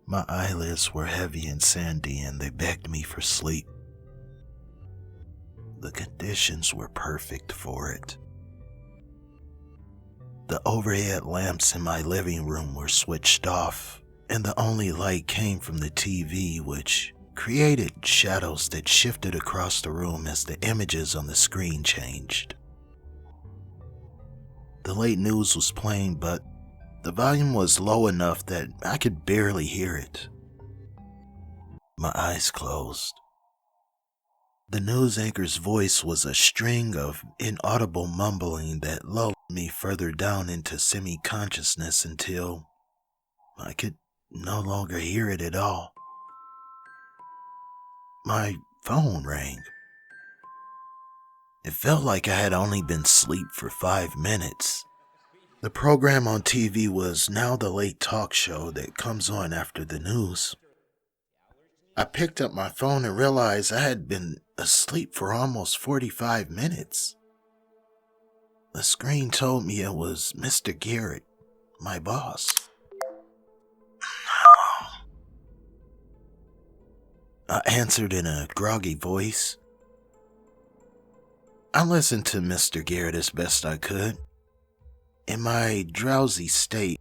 My eyelids were heavy and sandy, and they begged me for sleep. The conditions were perfect for it. The overhead lamps in my living room were switched off, and the only light came from the TV, which created shadows that shifted across the room as the images on the screen changed. The late news was playing, but the volume was low enough that I could barely hear it. My eyes closed. The news anchor's voice was a string of inaudible mumbling that lulled me further down into semi-consciousness until I could no longer hear it at all. My phone rang. It felt like I had only been asleep for 5 minutes. The program on TV was now the late talk show that comes on after the news. I picked up my phone and realized I had been asleep for almost 45 minutes. The screen told me it was Mr. Garrett, my boss. Hello. I answered in a groggy voice. I listened to Mr. Garrett as best I could. In my drowsy state,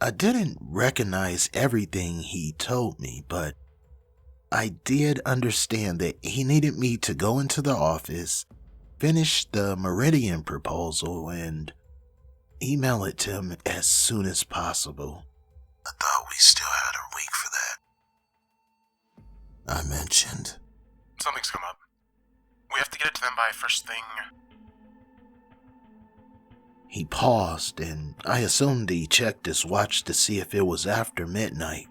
I didn't recognize everything he told me, but I did understand that he needed me to go into the office, finish the Meridian proposal, and email it to him as soon as possible. I thought we still had a week for that, I mentioned. Something's come up. We have to get it to them by first thing. He paused, and I assumed he checked his watch to see if it was after midnight.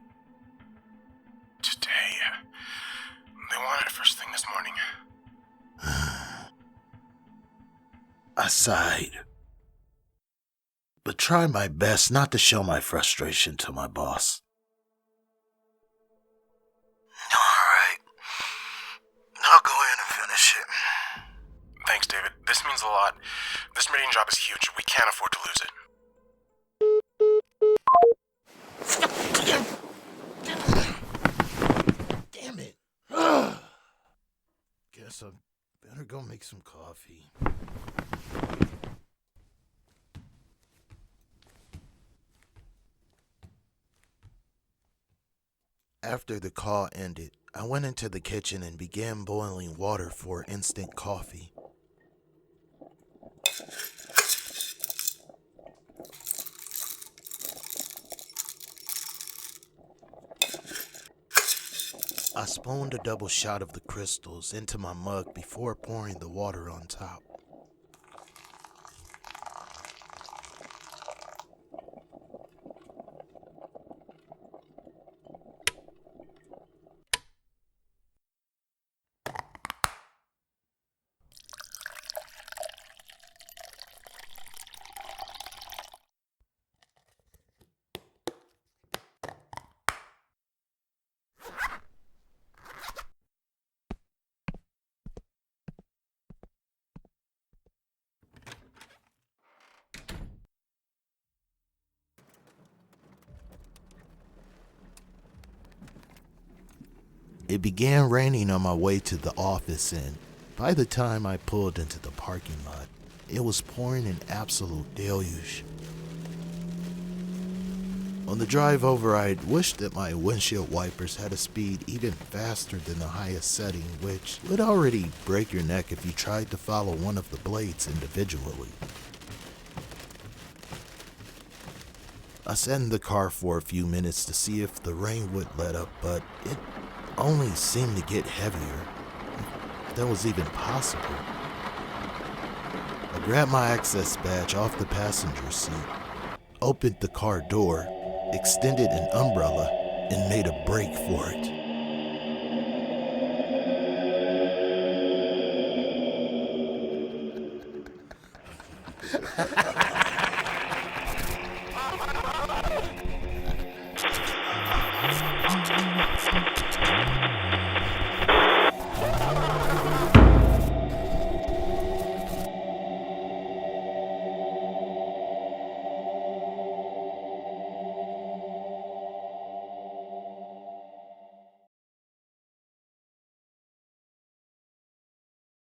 Today. They wanted it first thing this morning. I sighed, but tried my best not to show my frustration to my boss. Alright, I'll go in and finish it. Thanks, David. This means a lot. This Meridian job is huge. We can't afford to lose it. Damn it. Guess I better go make some coffee. After the call ended, I went into the kitchen and began boiling water for instant coffee. I spooned a double shot of the crystals into my mug before pouring the water on top. It began raining on my way to the office, and by the time I pulled into the parking lot, it was pouring an absolute deluge. On the drive over, I'd wished that my windshield wipers had a speed even faster than the highest setting, which would already break your neck if you tried to follow one of the blades individually. I sat in the car for a few minutes to see if the rain would let up, but it only seemed to get heavier. If that was even possible. I grabbed my access badge off the passenger seat, opened the car door, extended an umbrella, and made a break for it.